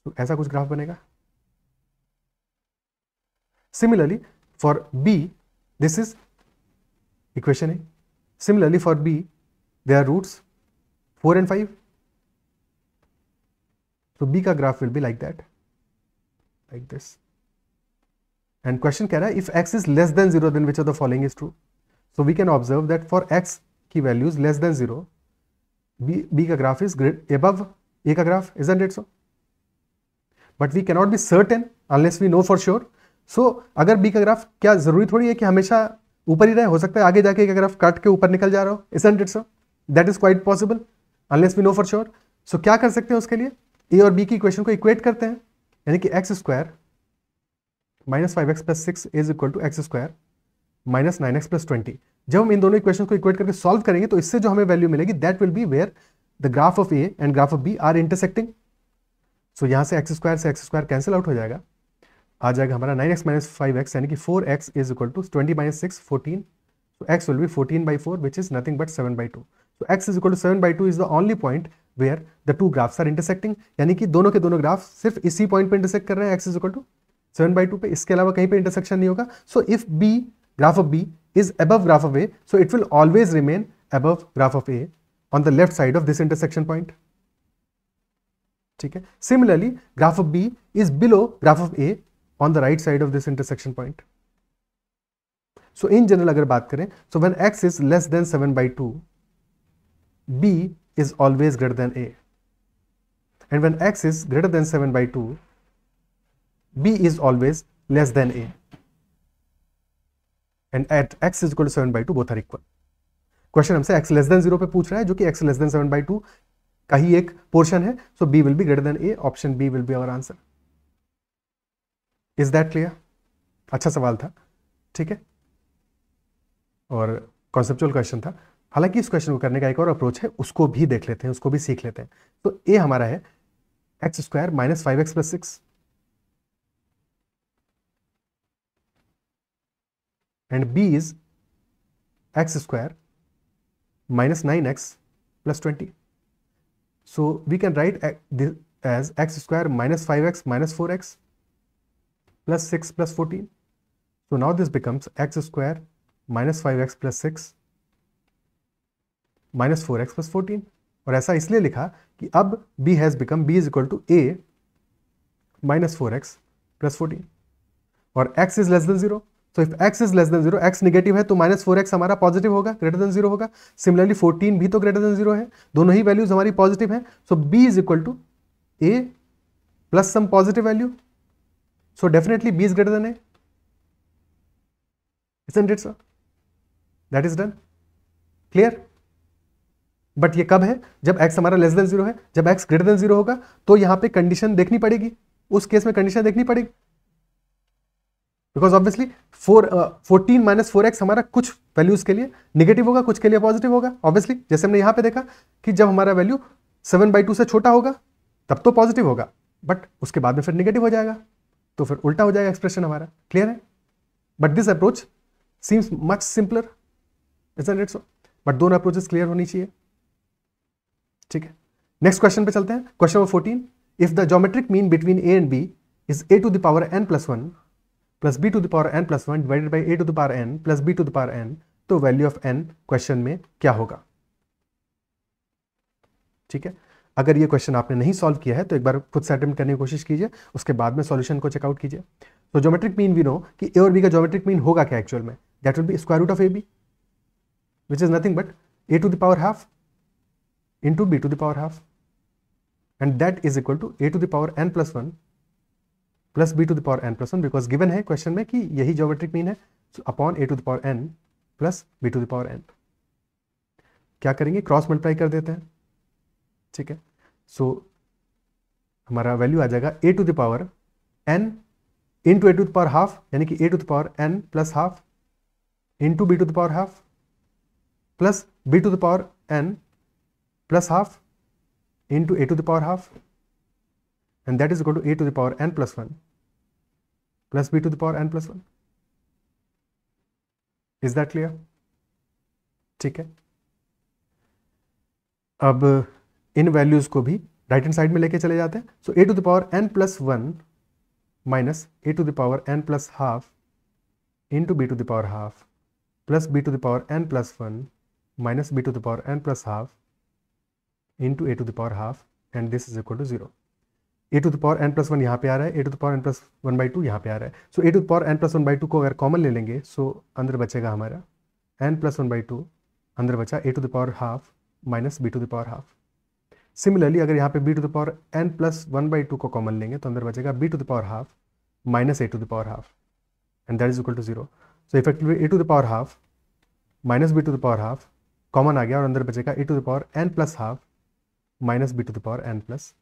तो ऐसा कुछ ग्राफ बनेगा। Similarly for B this is equation A, similarly for B there are roots 4 and 5, so b का graph will be like that, like this. And question कह रहा है if x is less than 0 then which of the following is true. So we can observe that for x की values less than 0, b का graph is above a का graph, isn't it so? But we cannot be certain unless we know for sure. So अगर b का graph, क्या जरूरी थोड़ी है कि हमेशा ऊपर ही रहे, हो सकता है आगे जाके का ग्राफ काट के ऊपर निकल जा रहा हो, isn't it so? That is quite possible unless we know for sure. So क्या कर सकते हैं उसके लिए, a और b की इक्वेशन को इक्वेट करते हैं, यानी कि x square minus 5x plus 6 is equal to x square minus 9x plus 20। जब हम इन दोनों इक्वेशन को इक्वेट करके सॉल्व करेंगे तो इससे जो हमें वैल्यू मिलेगी that will be where the graph of A and graph of B are intersecting. So यहां से एक्स स्क्वायर कैंसिल आउट हो जाएगा, आ जाएगा हमारा 9x माइनस 5x यानी कि 4x is equal to 20 minus 6 14। So x will be 14/4 which is nothing but 7/2। So x is equal to 7/2 is the only point where the two graphs are intersecting, यानी कि दोनों के दोनों graph सिर्फ इसी point पे इंटरसेक्ट कर रहे हैं, x इज इक्वल टू 7/2 पे, इसके अलावा कहीं पे इंटरसेक्शन नहीं होगा। So if b graph of b is above graph of A, so it will always remain above graph of A on the left side of this intersection point. ठीक है, similarly graph of B is below graph of A on the right side of this intersection point. So in general अगर बात करें, so when x is less than 7/2, B is always greater than A, and when x is greater than 7/2, B is always less than A. And at x is equal to 7/2 both are equal. Question हमसे x less than 0 पे पूछ रहा है, जो कि x less than 7/2 का ही एक portion है, so b will be greater than a, option B will be our answer. Is that clear? अच्छा सवाल था, ठीक है, और कॉन्सेप्चुअल क्वेश्चन था। हालांकि इस क्वेश्चन को करने का एक और अप्रोच है, उसको भी देख लेते हैं, उसको भी सीख लेते हैं। तो a हमारा है x square minus 5x plus 6 and b is x square minus 9x plus 20. So we can write this as x square minus 5x minus 4x plus 6 plus 14. So now this becomes x square minus 5x plus 6 minus 4x plus 14. और ऐसा इसलिए लिखा कि अब b has become b is equal to a minus 4x plus 14 और x is less than 0. तो if x is less than 0, x negative है तो माइनस 4x हमारा पॉजिटिव होगा, ग्रेटर देन 0 होगा। सिमिलरली 14 भी तो ग्रेटर देन 0 है, दोनों ही वैल्यूज हमारी पॉजिटिव हैं। So b is equal to a plus some positive value, so definitely b is greater than a, isn't it sir? That is done. Clear? But ये कब है? जब x हमारा लेस देन 0 है। जब x ग्रेटर देन 0 होगा तो यहां पे कंडीशन देखनी पड़ेगी, उस केस में कंडीशन देखनी पड़ेगी, बिकॉज ऑब्वियसली 14 माइनस 4x हमारा कुछ वैल्यूज के लिए निगेटिव होगा, कुछ के लिए पॉजिटिव होगा। ऑब्वियसली जैसे हमने यहां पे देखा कि जब हमारा वैल्यू 7/2 से छोटा होगा तब तो पॉजिटिव होगा, बट उसके बाद में फिर निगेटिव हो जाएगा, तो फिर उल्टा हो जाएगा एक्सप्रेशन हमारा। क्लियर है? But this approach seems much simpler, isn't it so? But दोनों अप्रोचेस क्लियर होनी चाहिए, ठीक है। नेक्स्ट क्वेश्चन पे चलते हैं। Question number 14, if the geometric mean between a and b is a to the power n plus 1 plus b to the power n plus 1 divided by a to the power n plus b to the power n, तो value of n question में क्या होगा? ठीक है, अगर ये question आपने नहीं सॉल्व किया है तो एक बार खुद से अटेम्प्ट करने की कोशिश कीजिए, उसके बाद में सॉल्यूशन को चेकआउट कीजिए। तो ज्योमेट्रिक मीन वी नो कि a और b का ज्योमेट्रिक मीन होगा क्या एक्चुअल में? That will be square root of ab, which is nothing but a to the power half into b to the power half, and that is equal to a to the power n plus 1 plus b to the power n plus 1, because given है question में कि यही geometric mean है, so upon a to the power n plus b to the power n। क्या करेंगे? Cross multiply कर देते हैं, ठीक है। सो हमारा वैल्यू आ जाएगा a to the power n into a to the power half, यानी कि a to the power n plus half into b to the power half plus b to the power n plus half into a to the power half, and that is equal to a to the power n plus 1 plus b to the power n plus 1। Is that clear? ठीक है, अब इन values को भी right hand side में लेके चले जाते हैं. So a to the power n plus one minus a to the power n plus half into b to the power half plus B to the power n plus one minus b to the power n plus half into a to the power half and this is equal to zero. A to the power n plus one यहाँ पे आ रहा है, a to the power n plus one by two यहाँ पे आ रहा है. So a to the power n plus one by two को अगर कॉमन ले लेंगे सो अंदर बचेगा हमारा n plus one by two, अंदर बचा a to the power half minus b to the power half. Similarly अगर यहाँ पे b to the power n plus one by two को कॉमन लेंगे तो अंदर बचेगा b to the power half minus a to the power half and that is equal to zero. So effectively a to the power half minus b to the power half common आ गया और अंदर बचेगा a to the power n plus half minus b to the power n plus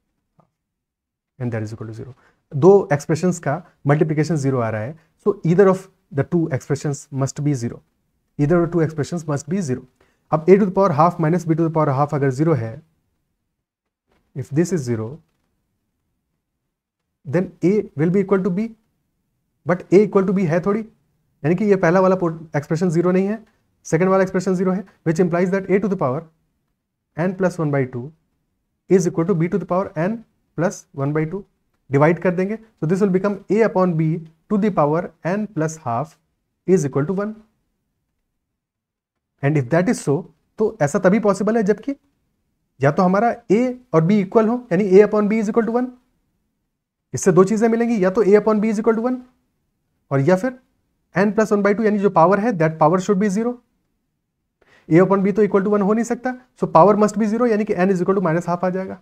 and that is equal to zero. दो expressions का multiplication zero आ रहा है. So either of the two expressions must be zero, either of two expressions must be zero. अब a to the power half minus b to the power half अगर zero है, if this is 0 then a will be equal to b, but a equal to b है थोड़ी, यानी कि ये पहला वाला एक्सप्रेशन जीरो नहीं है, सेकंड वाला एक्सप्रेशन जीरो है, which implies that a to the power n plus 1 by 2 is equal to b to the power n plus 1 by 2. Divide कर देंगे so this will become a upon b to the power n plus half is equal to 1. and if that is so, तो ऐसा तभी possible है जबकि या तो हमारा a और b इक्वल हो, यानी a upon b is equal to 1. इससे दो चीजें मिलेंगी, या तो a upon b is equal to 1 और या फिर n plus one by two, यानी जो पावर है that power should be zero. a upon b तो इक्वल टू 1 हो नहीं सकता, so power must be zero, यानी कि n is equal to minus half आ जाएगा.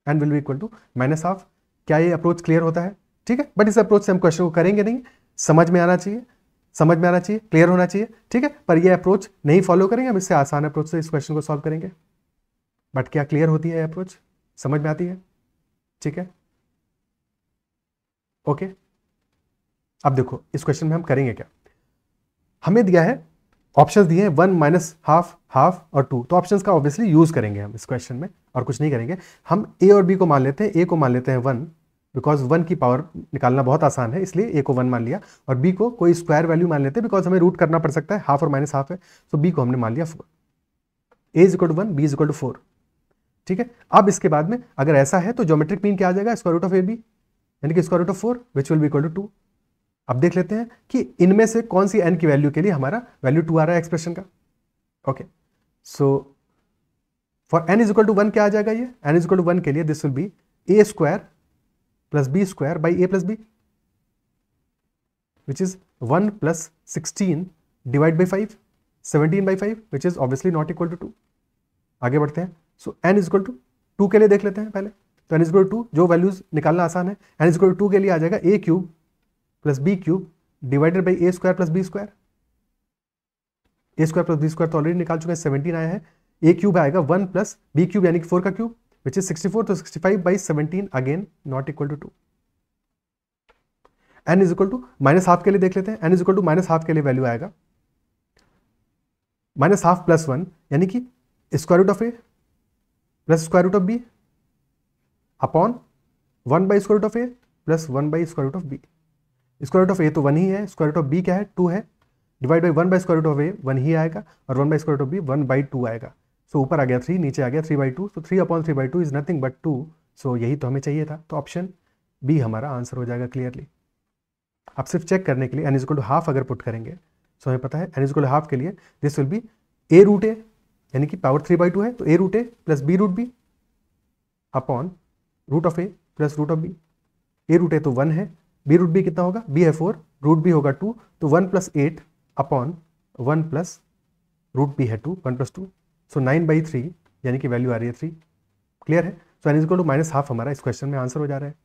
n will be equal to minus half. क्या ये अप्रोच क्लियर होता है? ठीक है, बट इस अप्रोच से हम क्वेश्चन को करेंगे नहीं, समझ में आना चाहिए, समझ में आना चाहिए, क्लियर होना चाहिए. ठीक है, पर ये अप्रोच नहीं फॉलो करेंगे, हम इससे आसान अप्रोच से इस क्वेश्चन को सॉल्व करेंगे. बट क्या क्लियर होती है अप्रोच, समझ में आती है? ठीक है, ओके. अब देखो इस क्वेश्चन में हम करेंगे क्या. हमें दिया है, ऑप्शंस दिए हैं 1 माइनस हाफ, हाफ और 2, तो ऑप्शंस का ऑब्वियसली यूज करेंगे हम इस क्वेश्चन में और कुछ नहीं करेंगे. हम ए और बी को मान लेते हैं, ए को मान लेते हैं 1, बिकॉज 1 की पावर निकालना बहुत आसान है, इसलिए ए को 1 मान लिया, और बी को कोई स्क्वायर वैल्यू मान लेते हैं बिकॉज हमें रूट करना पड़ सकता है, हाफ और माइनस हाफ है, तो बी को हमने मान लिया 4. A is equal to 1, b is equal to 4. ठीक है, अब इसके बाद में अगर ऐसा है तो ज्योमेट्रिक मीन क्या आ जाएगा, square root of A B, यानी कि square root of 4 which will be equal to 2. अब देख लेते हैं कि इनमें से कौन सी n की वैल्यू के लिए हमारा वैल्यू 2 आ रहा है एक्सप्रेशन का. Okay, so for n is equal to 1 क्या आ जाएगा, ये n इज इक्वल टू 1 के लिए this will be A square plus B square by A plus B, which is 1 plus 16 divide by 5, 17 by 5, which is obviously not equal to 2. आगे बढ़ते हैं. So n is equal to 2 के लिए देख लेते हैं पहले. तो n इज इक्वल टू 2, जो वैल्यूज निकालना आसान है, n इज इक्वल टू 2 के लिए आ जाएगा a cube plus b cube divided by a square plus B square. A square plus B square तो ऑलरेडी निकाल चुके हैं, 17 आया है. ए क्यूब आएगा 1 प्लस बी क्यूब यानी कि 4 का क्यूब, विच इज 64, तो 65 by 17 again not equal to 2. n is equal to minus half के लिए देख लेते हैं. n is equal to minus half के लिए वैल्यू आएगा माइनस हाफ प्लस 1, यानी कि square root of A plus square root of b upon 1 by square root of A plus 1 by square root of b. Square root of a तो 1 ही है, square root of B क्या है 2 है, divide by 1 by square root of a 1 ही आएगा, और 1 by square root of b 1 by 2 आएगा. सो ऊपर आ गया 3, नीचे आ गया 3 by 2, so 3 upon 3 by 2 is nothing but 2. सो यही तो हमें चाहिए था, तो ऑप्शन बी हमारा आंसर हो जाएगा क्लियरली. आप सिर्फ चेक करने के लिए n is equal to half अगर पुट करेंगे, सो हमें पता है n is equal to half के लिए this will be a root a, यानी कि पावर 3 बाई 2 है, तो a root a plus b root b upon root of A plus root of b. A root a तो 1 है, B root B कितना होगा, बी है 4, रूट बी होगा 2, तो 1 plus 8 upon 1 plus root B है 2, 1 प्लस 2, सो 9 बाई 3, यानी कि वैल्यू आ रही है 3. क्लियर है. So n is equal to minus half हमारा इस क्वेश्चन में आंसर हो जा रहा है.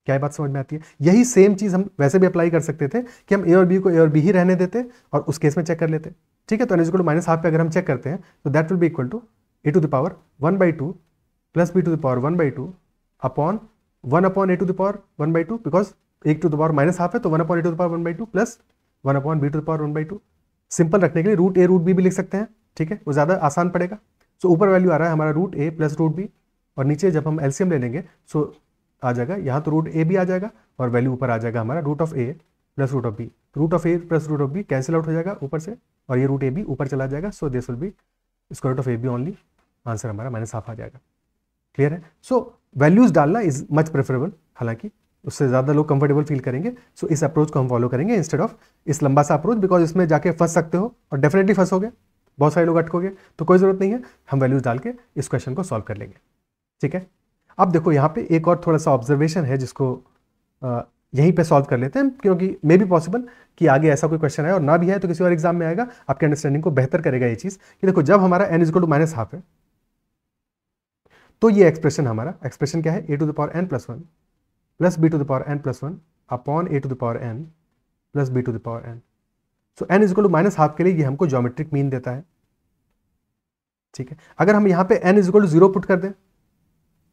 क्या बात समझ में आती है? यही सेम चीज हम वैसे भी अप्लाई कर सकते थे कि हम ए और बी को ए और बी ही रहने देते और उस केस में चेक कर लेते. ठीक है, तो n is equal to minus half पे अगर हम चेक करते हैं तो that will be equal to A to the power 1 by 2 plus B to the power 1 by 2 upon 1 upon A to the power 1 by 2, because A to the power minus half है, तो 1 upon A to the power 1 by 2 plus 1 upon B to the power 1 by 2. Simple रखने के लिए root ए root B भी लिख सकते हैं. ठीक है, वो ज़्यादा आसान पड़ेगा. सो ऊपर वैल्यू आ रहा है हमारा root a plus root B, और नीचे जब हम एलसीएम ले लेंगे सो आ जाएगा यहाँ तो रूट ए भी आ जाएगा और वैल्यू ऊपर आ जाएगा हमारा root of A plus root of B. Root of A plus root of B cancel out हो जाएगा ऊपर से, और ये रूट ए बी ऊपर चला जाएगा, so this will be square root of A B only, answer हमारा -1/2 आ जाएगा। क्लियर है? सो वैल्यूज डालना इज मच प्रेफरेबल, हालांकि उससे ज़्यादा लोग कंफर्टेबल फील करेंगे, सो इस अप्रोच को हम फॉलो करेंगे इंस्टेड ऑफ इस लंबा सा अप्रोच, बिकॉज इसमें जाके फंस सकते हो और डेफिनेटली फंसोगे, बहुत सारे लोग अटकोगे, तो कोई ज़रूरत नहीं है, हम वैल्यूज डाल के इस क्वेश्चन को सॉल्व कर लेंगे। ठीक है, अब देखो यहाँ पे एक और थोड़ा सा ऑब्जर्वेशन है जिसको यहीं पे सॉल्व कर लेते हैं, क्योंकि मे बी पॉसिबल कि आगे ऐसा कोई क्वेश्चन है और ना भी है तो किसी और एग्जाम में आएगा, आपके अंडरस्टैंडिंग को बेहतर करेगा ये चीज़ कि देखो जब हमारा n इक्वल टू -1/2 है तो ये एक्सप्रेशन हमारा एक्सप्रेशन क्या है, a to the power n plus 1 plus b to the power n plus 1 upon a to the power n plus b to the power n। So n equal to -1/2 के लिए ये हमको geometric mean देता है। ठीक है, अगर हम यहाँ पे n इक्वल टू 0 पुट कर दें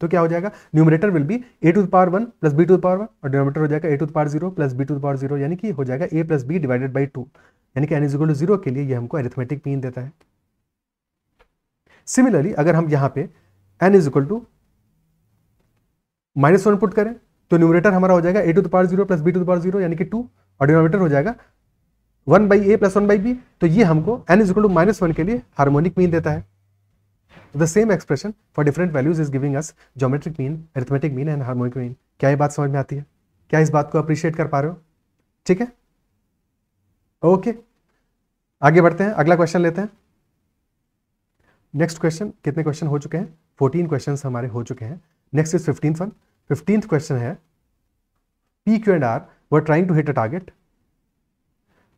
तो क्या हो जाएगा, numerator will be a to the power 1 plus b to the power 1 और डिनोमिनेटर हो जाएगा a to the power 0 plus b to the power 0, यानी कि हो जाएगा a plus b divided by 2, यानी कि n इक्वल टू 0 के लिए ये हमको अरिथमेटिक मीन देता है। सिमिलरली अगर हम यहाँ पे n इक्वल टू -1 पुट करें तो न्यूमरेटर हमारा हो जाएगा a to the power 0 plus b to the power 0 यानी कि 2, और डिनोमिनेटर हो जाएगा 1/a प्लस 1/b, तो ये हमको n इक्वल टू -1 के लिए हार्मोनिक मीन देता है। The same expression for different values is giving us geometric mean, arithmetic mean and harmonic mean। क्या ये बात समझ में आती है? क्या इस बात को अप्रिशिएट कर पा रहे हो? ठीक है, ओके, आगे बढ़ते हैं, अगला क्वेश्चन लेते हैं। नेक्स्ट क्वेश्चन, कितने क्वेश्चन हो चुके हैं? 14 क्वेश्चन हमारे हो चुके हैं। Next is 15th one. 15th question है P, Q and R were trying to hit a target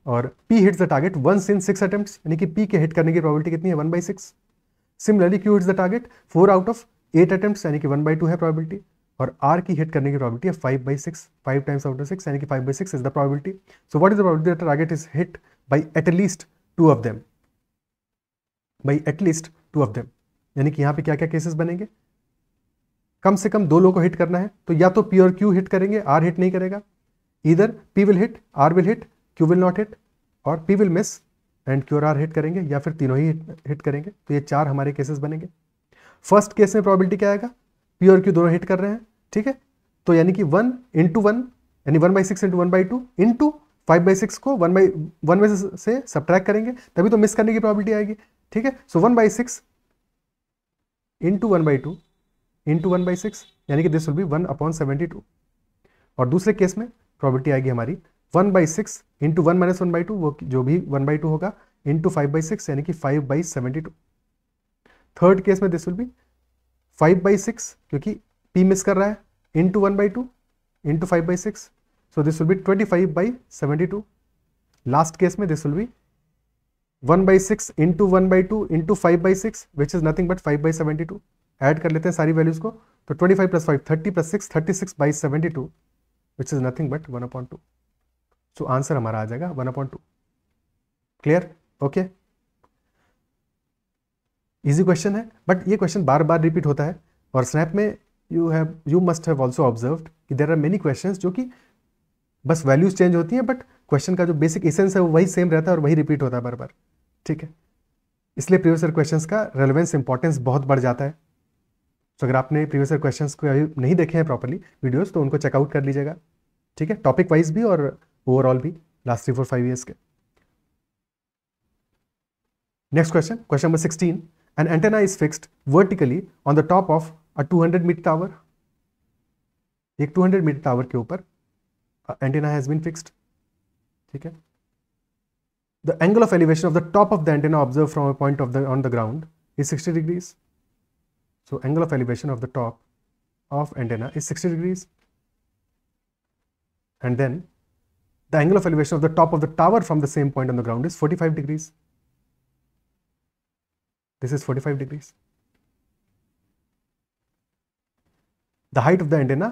और P hits the target once in 6 attempts, यानी कि P के हिट करने की प्रोबेबिलिटी कितनी है, 1/6। Similarly Q hits the target 4 out of 8 attempts, यानी कि 1/2 है प्रोबेबिलिटी, और R की हिट करने की प्रोबेबिलिटी है 5/6, 5 टाइम्स आउट ऑफ 6, यानी कि 5/6 is the probability. So what is the probability that target is hit by at least 2 of them, bye at least 2 of them, यानी कि यहाँ पे क्या क्या केसेस बनेंगे, कम से कम 2 लोगों को हिट करना है, तो या तो P और Q हिट करेंगे, R हिट नहीं करेगा, इधर P will hit, R will hit, Q will not hit, और P will miss and Q और R हिट करेंगे, या फिर तीनों ही हिट करेंगे, तो ये 4 हमारे केसेस बनेंगे। फर्स्ट केस में प्रोबेबिलिटी क्या आएगा, P और Q दोनों हिट कर रहे हैं, ठीक है, तो यानी कि 1 इंटू 1 यानी 1/6 इंटू 1/2 इंटू 5/6 को 1 में से सब्ट्रैक्ट करेंगे, तभी तो मिस करने की प्रोबेबिलिटी आएगी। ठीक है, सो 1/6 इंटू 1/2 इंटू 1/6, यानी कि दिस विल बी 1/72। और दूसरे केस में प्रोबेबिलिटी आएगी हमारी 1/6 इंटू 1 - 1/2, वो जो भी 1/2 होगा, इंटू 5/6, यानी कि 5/72। थर्ड केस में दिस विल बी 5/6, क्योंकि P मिस कर रहा है, into 1/2 into 5/6, so this will be 25/72। Last case में this will be 1/6 into 1/2 into 5/6, which is nothing but 5/72। Add कर लेते हैं सारी वैल्यूज को, तो 25 + 5 30 + 6 36/72, विच is nothing but 1/2। So answer हमारा आ जाएगा 1/2। क्लियर? ओके, इजी क्वेश्चन है, बट ये क्वेश्चन बार बार रिपीट होता है, और स्नैप में you must have also observed कि देयर आर मेनी क्वेश्चंस जो कि बस वैल्यूज चेंज होती हैं, बट क्वेश्चन का जो बेसिक एसेंस है वो वही सेम रहता है और वही रिपीट होता है बार बार। ठीक है, इसलिए प्रीवियस ईयर क्वेश्चंस का रेलेवेंस इंपॉर्टेंस बहुत बढ़ जाता है। तो अगर आपने प्रीवियस ईयर क्वेश्चंस को नहीं देखे हैं प्रॉपर्ली वीडियोस, तो उनको चेकआउट कर लीजिएगा। ठीक है, टॉपिक वाइज भी और ओवरऑल भी, लास्ट 3, 4, 5 ईयर्स के। Next question, question number 16, an antenna is fixed vertically on the top of a 200 metre tower. एक 200 मीटर टावर के ऊपर एंटेना हैज बीन फिक्स्ड। ठीक है, the angle of elevation of the top of the antenna observe from a point on the ground is 60 degrees. So angle of elevation of the top of antenna is 60 degrees, and then the angle of elevation of the top of the tower from the same point on the ground is 45 degrees. This is 45 degrees. The height of the antenna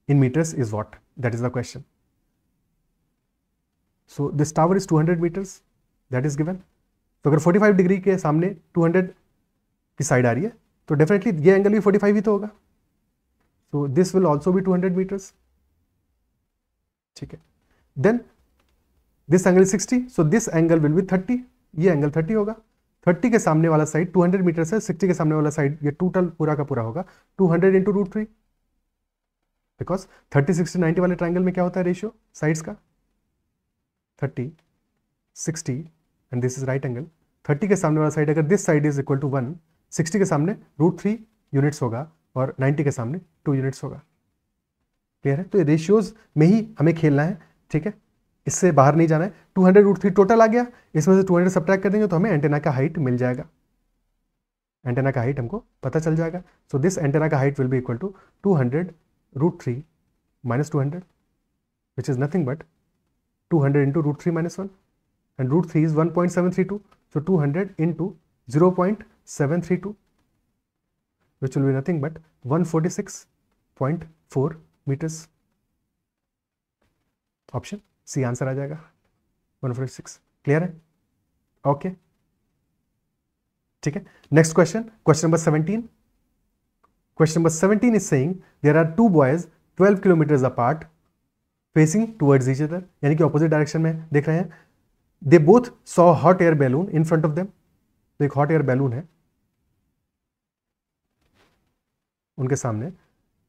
in meters is what? That is the question. So this tower is 200 meters, that is given. तो अगर 45 degree के सामने 200 की side आ रही है, तो definitely ये angle भी 45 ही तो होगा, so this will also be 200 metres. ठीक है, then this angle 60, so this angle will be 30, ये एंगल 30 होगा। 30 के सामने वाला साइड 200 मीटर है, 60 के सामने वाला साइड, ये टोटल पूरा का पूरा होगा 200 इंटू √3, बिकॉज 30, 60, 90 वाले ट्राइंगल में क्या होता है रेशियो साइड्स का, 30, 60 and this is right angle. 30 के सामने वाला साइड अगर this side is equal to 1, 60 के सामने √3 यूनिट्स होगा और 90 के सामने 2 यूनिट्स होगा. क्लियर है? तो ये रेशियोज में ही हमें खेलना है. ठीक है, इससे बाहर नहीं जाना है. 200 √3 टोटल आ गया, इसमें से 200 सब्ट्रैक्ट कर देंगे तो हमें एंटेना का हाइट मिल जाएगा. एंटेना का हाइट हमको पता चल जाएगा. सो दिस एंटेना का height will be equal to 200 √3 minus 200, which is nothing but 200 into √3 minus 1, and √3 is 1.732, so 200 into 0.732, which will be nothing but 146.4 meters. Option C answer आ जाएगा 146. Clear है? Okay, ठीक है. Next question, question number 17. Question number 17 is saying there are two boys 12 kilometers apart facing towards each other, यानी कि opposite direction में देख रहे हैं. They both saw hot air balloon in front of them. तो एक हॉट एयर बैलून है उनके सामने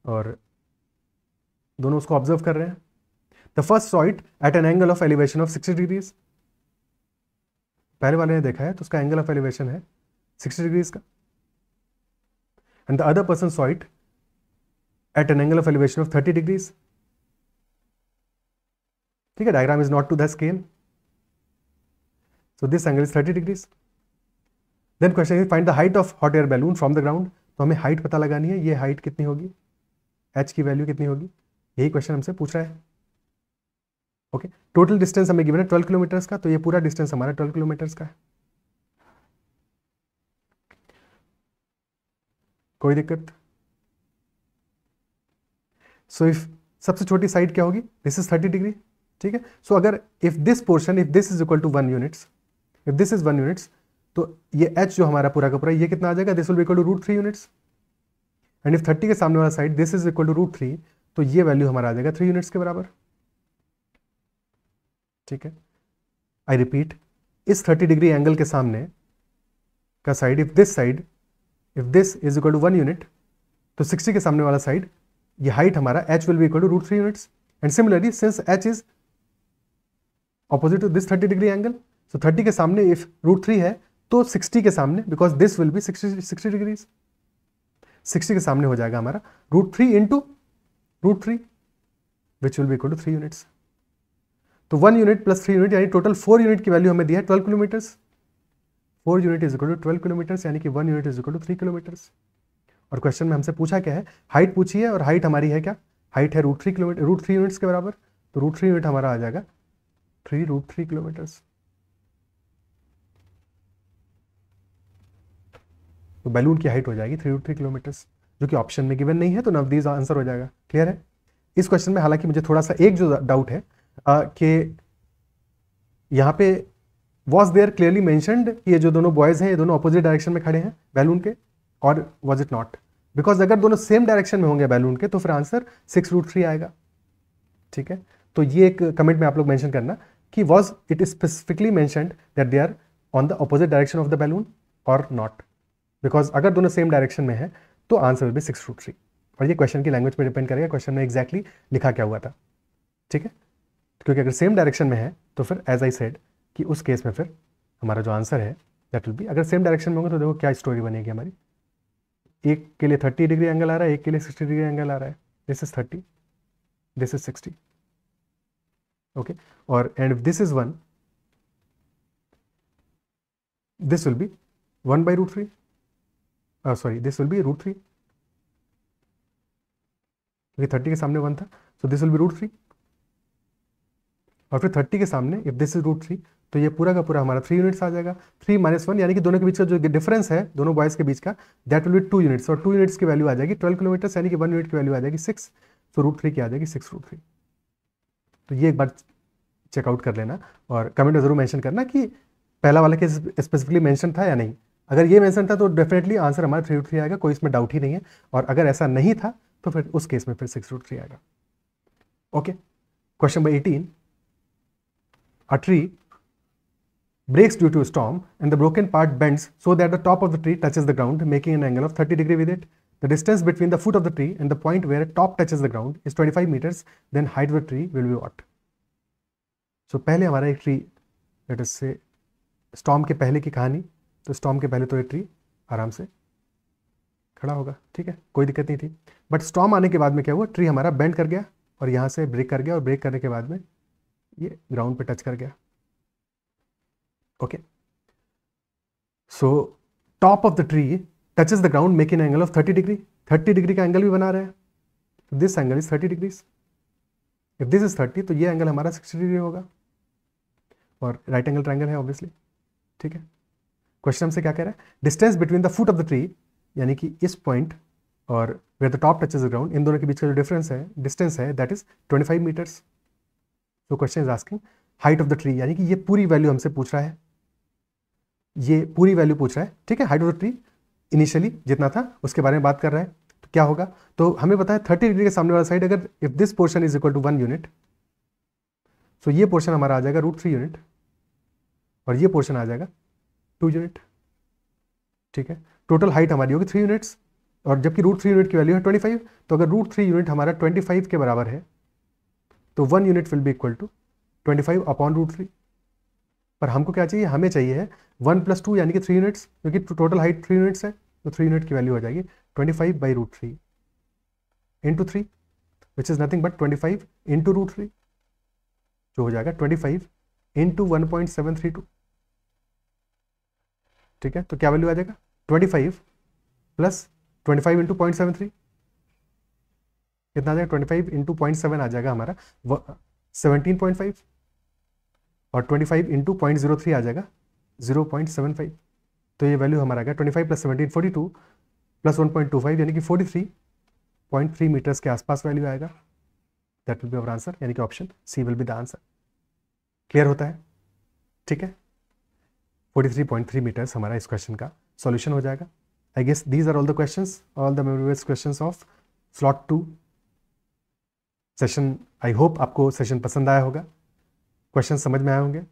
और दोनों उसको ऑब्जर्व कर रहे हैं. The first saw it at an angle of elevation of 60 degrees. पहले वाले ने देखा है तो उसका एंगल ऑफ एलिवेशन है 60 डिग्रीज का. And the other person saw it at an angle of elevation of 30 degrees. ठीक है, diagram is not to the scale. So this angle is 30 degrees. Then question is find the height of hot air balloon from the ground. तो हमें height पता लगानी है. ये height कितनी होगी, h की वैल्यू कितनी होगी, यही क्वेश्चन हमसे पूछ रहा है. ओके, टोटल डिस्टेंस हमें गिवन है 12 किलोमीटर्स का, तो ये पूरा डिस्टेंस हमारा 12 किलोमीटर्स का है. कोई दिक्कत? सो इफ सबसे छोटी साइड क्या होगी, दिस इज 30 डिग्री. ठीक है, सो अगर if this portion, if this is equal to 1 units, if this is 1 units, तो ये h जो हमारा पूरा का पूरा ये कितना आ जाएगा, this will be equal to √3 units. And if 30 के सामने वाला side this is equal to √3, तो ये वैल्यू हमारा आ जाएगा 3 यूनिट्स के बराबर. ठीक है, आई रिपीट, इस 30 डिग्री एंगल के सामने का side, if this is equal to 1 unit, तो 60 के सामने वाला साइड, ये हाइट हमारा h will be equal to √3 units. And similarly since h is opposite to this 30 degree angle, so 30 के सामने इफ √3 है तो 60 के सामने, because this will be 60 degrees, 60 के सामने हो जाएगा हमारा √3 into √3 which will be equal to 3 units. तो 1 यूनिट प्लस 3 यूनिट यानी टोटल 4 यूनिट की वैल्यू हमें दिया है 12 kilometres. 4 unit is equal to 12 kilometres, यानी कि 1 unit is equal to 3 kilometres. और क्वेश्चन में हमसे पूछा क्या है, हाइट पूछी है, और हाइट हमारी है क्या, हाइट है √3 यूनिट्स के बराबर. तो √3 यूनिट हमारा आ जाएगा 3 किलोमीटर्स. तो बैलून की हाइट हो जाएगी 3 किलोमीटर्स, जो कि ऑप्शन में गिवन नहीं है, तो नवदीज आंसर हो जाएगा. क्लियर है? इस क्वेश्चन में हालांकि मुझे थोड़ा सा एक जो डाउट है कि यहाँ पे वॉज देयर क्लियरली मेंशन्ड कि ये जो दोनों बॉयज हैं ये दोनों अपोजिट डायरेक्शन में खड़े हैं बैलून के, और वॉज इट नॉट? बिकॉज अगर दोनों सेम डायरेक्शन में होंगे बैलून के तो फिर आंसर 6 √3 आएगा. ठीक है, तो ये एक कमेंट में आप लोग मेंशन करना कि was it specifically mentioned that they are on the opposite direction of the balloon और नॉट. बिकॉज अगर दोनों सेम डायरेक्शन में है तो आंसर विल बी 6 √3. और ये क्वेश्चन की लैंग्वेज पे डिपेंड करेगा, क्वेश्चन में एग्जैक्टली लिखा क्या हुआ था. ठीक है, क्योंकि अगर सेम डायरेक्शन में है तो फिर एज आई सेड कि उस केस में फिर हमारा जो आंसर है दैट विल बी, अगर सेम डायरेक्शन में होंगे तो देखो क्या स्टोरी बनेगी हमारी. एक के लिए 30 डिग्री एंगल आ रहा है, एक के लिए 60 डिग्री एंगल आ रहा है. This is 30, this is 60. Okay, और and if this is 1, this will be 1/√3. Sorry, this will be √3, क्योंकि 30 के सामने 1 था, सो दिस विल बी √3. और फिर 30 के सामने इफ दिस इज √3, तो ये पूरा का पूरा हमारा 3 यूनिट्स आ जाएगा. 3 - 1 यानी कि दोनों के बीच का जो डिफरेंस है दोनों बॉयज के बीच का, दैट विल बी 2 यूनिट्स. और 2 यूनिट्स की वैल्यू आ जाएगी 12 किलोमीटर्स, यानी कि 1 यूनिट की वैल्यू आ जाएगी 6. सो √3 की आ जाएगी 6 √3. तो ये एक बार चेकआउट कर लेना और कमेंट में जरूर मेंशन करना कि पहला वाला केस स्पेसिफिकली मेंशन था या नहीं. अगर ये मेंशन था तो डेफिनेटली आंसर हमारा 3 √3 आएगा, कोई इसमें डाउट ही नहीं है. और अगर ऐसा नहीं था तो फिर उस केस में फिर 6 √3 आएगा. Okay, question number 18. A tree breaks due to a storm and the broken part bends so that the top of the tree touches the ground, making an angle of 30 degree with it. The distance between the foot of the tree and the point where a top touches the ground is 25 meters. Then height of the tree will be what? सो पहले हमारा एक tree, let us से storm के पहले की कहानी, तो storm के पहले तो ये ट्री आराम से खड़ा होगा, ठीक है, कोई दिक्कत नहीं थी। बट स्टॉर्म आने के बाद में क्या हुआ, ट्री हमारा बेंड कर गया और यहाँ से ब्रेक कर गया, और ब्रेक करने के बाद में ये ग्राउंड पे टच कर गया। Okay, so top of the tree touches the ground making angle of 30 degree. 30 degree का एंगल भी बना रहे हैं, this angle is 30 degrees. If this is 30 तो ये एंगल हमारा 60 डिग्री होगा, और राइट एंगल ट्रायंगल है ऑब्वियसली, ठीक है। क्वेश्चन हमसे क्या कह रहा है, distance between the foot of the tree, यानी कि इस पॉइंट और where the top touches the ground, इन दोनों के बीच का जो डिफरेंस है, डिस्टेंस है, दैट इज 25 मीटर्स। तो question is asking height of the tree, यानी कि ये पूरी वैल्यू हमसे पूछ रहा है, ये पूरी वैल्यू पूछ रहा है, ठीक है। Height of the tree initially जितना था उसके बारे में बात कर रहा है, तो क्या होगा, तो हमें पता है 30 डिग्री के सामने वाला साइड, अगर if this portion is equal to 1 unit, तो ये पोर्शन हमारा आ जाएगा √3 यूनिट, और ये पोर्शन आ जाएगा 2 यूनिट, ठीक है। टोटल हाइट हमारी होगी 3 यूनिट्स, और जबकि √3 यूनिट की वैल्यू है 25, तो अगर √3 यूनिट हमारा 25 के बराबर है, तो 1 unit will be equal to 25 upon √3। पर हमको क्या चाहिए, हमें चाहिए है 1 + 2 यानी कि 3 यूनिट्स, क्योंकि टोटल हाइट 3 यूनिट्स है, तो 3 यूनिट की वैल्यू हो जाएगी 25/√3 into 3, which is nothing but 25 into √3, जो हो जाएगा 25 इंटू 1.732, ठीक है। तो क्या वैल्यू आ जाएगा, 25 प्लस 25 इंटू 0.73, कितना आ जाएगा, 25 इंटू 0.7 आ जाएगा हमारा 17.5, और 25 इंटू 0.03 आ जाएगा 0.75। तो ये वैल्यू हमारा आ गया 25 + 17 42 प्लस 1.25 यानी कि 43.3 मीटर्स के आसपास वैल्यू आएगा। That will be our answer, यानी कि option C will be the answer. Clear होता है, ठीक है। 43.3 मीटर्स हमारा इस क्वेश्चन का सॉल्यूशन हो जाएगा। I guess these are all the questions, all the memory based questions of slot 2 session. I hope आपको सेशन पसंद आया होगा, क्वेश्चन समझ में आए होंगे,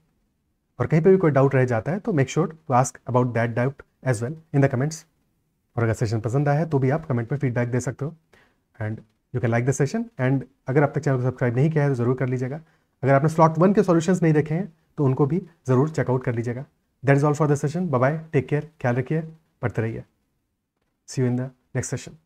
और कहीं पे भी कोई डाउट रह जाता है तो make sure to ask about that doubt as well in the comments. और अगर सेशन पसंद आया है तो भी आप कमेंट में फीडबैक दे सकते हो, and you can like the session. And अगर अब तक चैनल को सब्सक्राइब नहीं किया है तो ज़रूर कर लीजिएगा। अगर आपने स्लॉट 1 के सॉल्यूशंस नहीं देखे हैं तो उनको भी ज़रूर चेकआउट कर लीजिएगा। That is all for the session. Bye bye, take care, ख्याल रखिए, पढ़ते रहिए। See you in the next session.